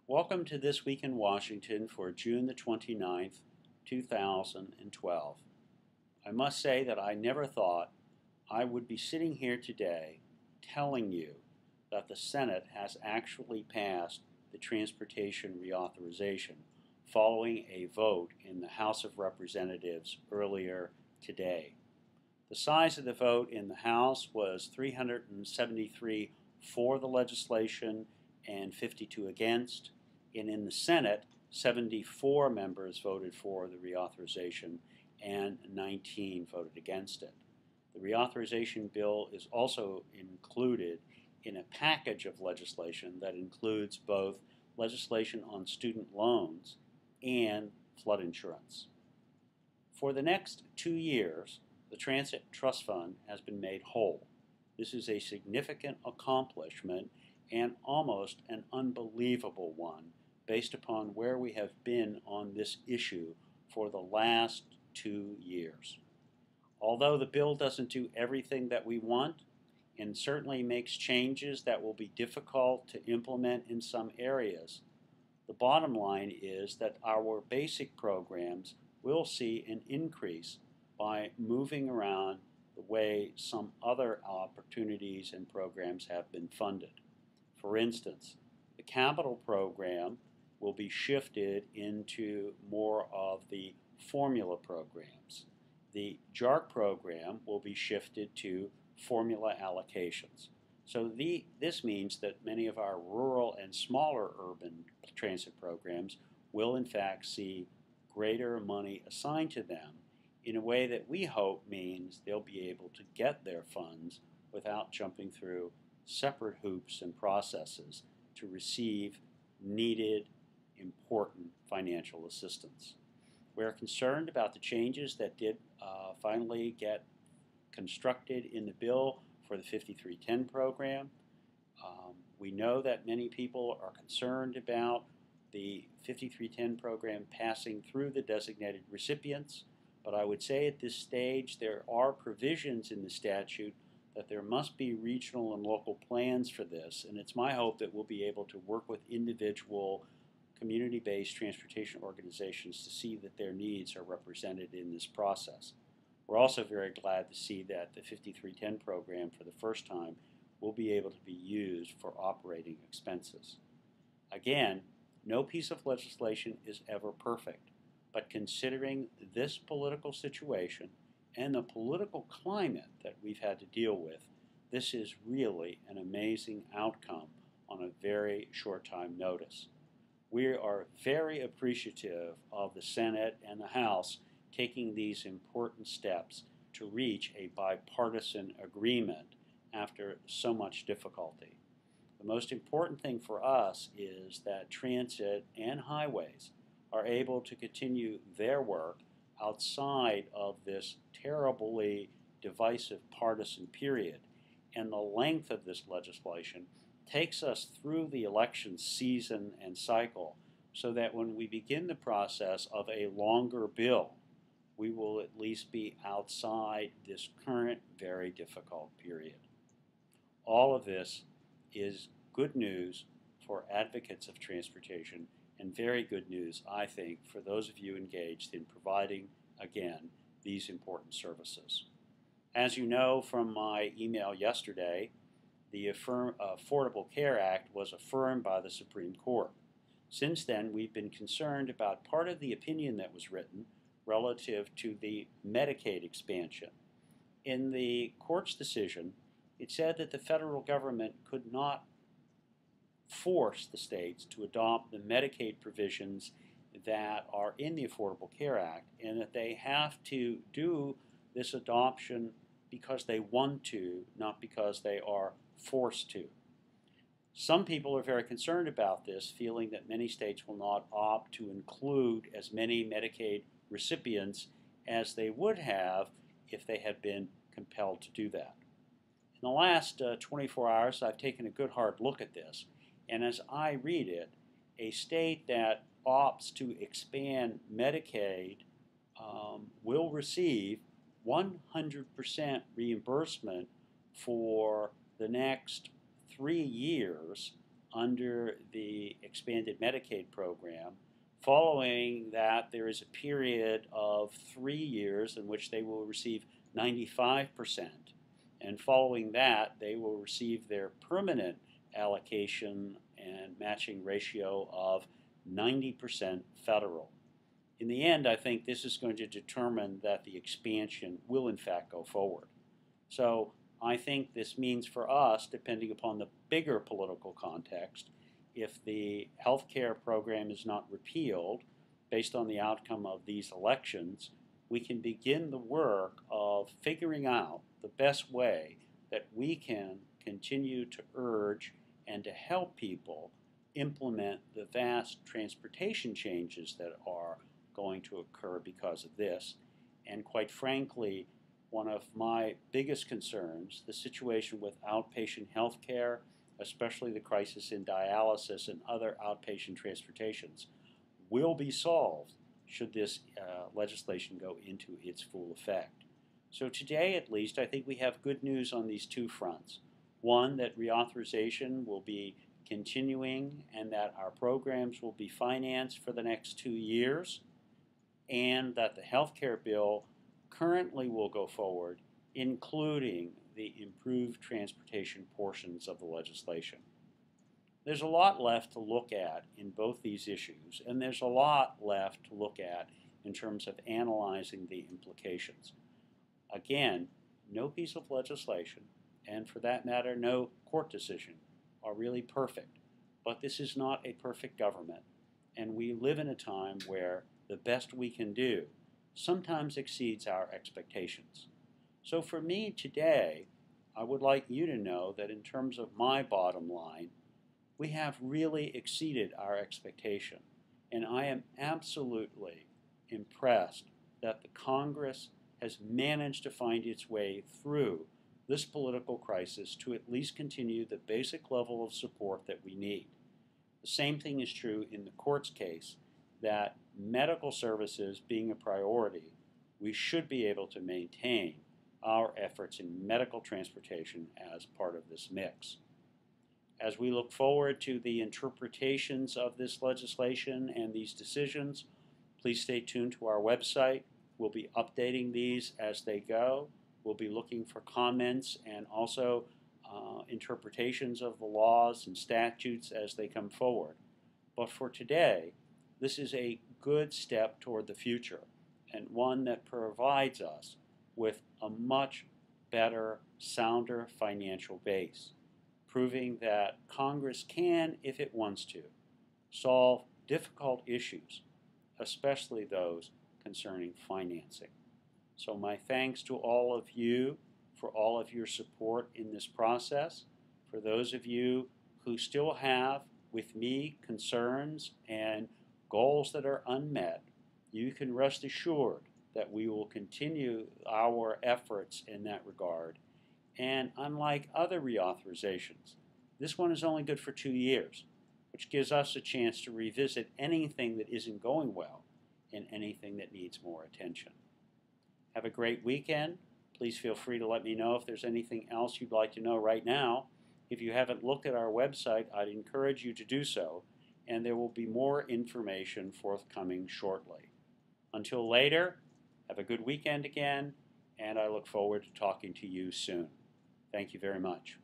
Welcome to This Week in Washington for June the 29th, 2012. I must say that I never thought I would be sitting here today telling you that the Senate has actually passed the transportation reauthorization following a vote in the House of Representatives earlier today. The size of the vote in the House was 373 for the legislation and 52 against. And in the Senate, 74 members voted for the reauthorization and 19 voted against it. The reauthorization bill is also included in a package of legislation that includes both legislation on student loans and flood insurance. For the next 2 years, the Transit Trust Fund has been made whole. This is a significant accomplishment and almost an unbelievable one based upon where we have been on this issue for the last 2 years. Although the bill doesn't do everything that we want and certainly makes changes that will be difficult to implement in some areas, the bottom line is that our basic programs will see an increase by moving around the way some other opportunities and programs have been funded. For instance, the capital program will be shifted into more of the formula programs. The JARC program will be shifted to formula allocations. So this means that many of our rural and smaller urban transit programs will in fact see greater money assigned to them in a way that we hope means they'll be able to get their funds without jumping through separate hoops and processes to receive needed, important financial assistance. We're concerned about the changes that did finally get constructed in the bill for the 5310 program. We know that many people are concerned about the 5310 program passing through the designated recipients, but I would say at this stage there are provisions in the statute that there must be regional and local plans for this, and it's my hope that we'll be able to work with individual community-based transportation organizations to see that their needs are represented in this process. We're also very glad to see that the 5310 program for the first time will be able to be used for operating expenses. Again, no piece of legislation is ever perfect, but considering this political situation and the political climate that we've had to deal with, this is really an amazing outcome on a very short time notice. We are very appreciative of the Senate and the House taking these important steps to reach a bipartisan agreement after so much difficulty. The most important thing for us is that transit and highways are able to continue their work outside of this terribly divisive partisan period. And the length of this legislation takes us through the election season and cycle so that when we begin the process of a longer bill, we will at least be outside this current very difficult period. All of this is good news for advocates of transportation and very good news, I think, for those of you engaged in providing, again, these important services. As you know from my email yesterday, the Affordable Care Act was affirmed by the Supreme Court. Since then, we've been concerned about part of the opinion that was written relative to the Medicaid expansion. In the court's decision, it said that the federal government could not force the states to adopt the Medicaid provisions that are in the Affordable Care Act, and that they have to do this adoption because they want to, not because they are forced to. Some people are very concerned about this, feeling that many states will not opt to include as many Medicaid recipients as they would have if they had been compelled to do that. In the last 24 hours, I've taken a good hard look at this, and as I read it, a state that opts to expand Medicaid will receive 100% reimbursement for the next 3 years under the expanded Medicaid program. Following that, there is a period of 3 years in which they will receive 95%. And following that, they will receive their permanent allocation and matching ratio of 90% federal. In the end, I think this is going to determine that the expansion will in fact go forward. So I think this means for us, depending upon the bigger political context, if the health care program is not repealed based on the outcome of these elections, we can begin the work of figuring out the best way that we can continue to urge and to help people implement the vast transportation changes that are going to occur because of this. And quite frankly, one of my biggest concerns, the situation with outpatient health care, especially the crisis in dialysis and other outpatient transportations, will be solved should this legislation go into its full effect. So today, at least, I think we have good news on these two fronts. One, that reauthorization will be continuing and that our programs will be financed for the next 2 years, and that the health care bill currently will go forward, including the improved transportation portions of the legislation. There's a lot left to look at in both these issues, and there's a lot left to look at in terms of analyzing the implications. Again, no piece of legislation, and for that matter, no court decision, are really perfect. But this is not a perfect government, and we live in a time where the best we can do sometimes exceeds our expectations. So for me today, I would like you to know that in terms of my bottom line, we have really exceeded our expectation. And I am absolutely impressed that the Congress has managed to find its way through this political crisis to at least continue the basic level of support that we need. The same thing is true in the court's case, that medical services being a priority, we should be able to maintain our efforts in medical transportation as part of this mix. As we look forward to the interpretations of this legislation and these decisions, please stay tuned to our website. We'll be updating these as they go. We'll be looking for comments and also interpretations of the laws and statutes as they come forward. But for today, this is a good step toward the future, and one that provides us with a much better, sounder financial base, proving that Congress can, if it wants to, solve difficult issues, especially those concerning financing. So my thanks to all of you for all of your support in this process. For those of you who still have, with me, concerns and goals that are unmet, you can rest assured that we will continue our efforts in that regard. And unlike other reauthorizations, this one is only good for 2 years, which gives us a chance to revisit anything that isn't going well and anything that needs more attention. Have a great weekend. Please feel free to let me know if there's anything else you'd like to know right now. If you haven't looked at our website, I'd encourage you to do so, and there will be more information forthcoming shortly. Until later, have a good weekend again, and I look forward to talking to you soon. Thank you very much.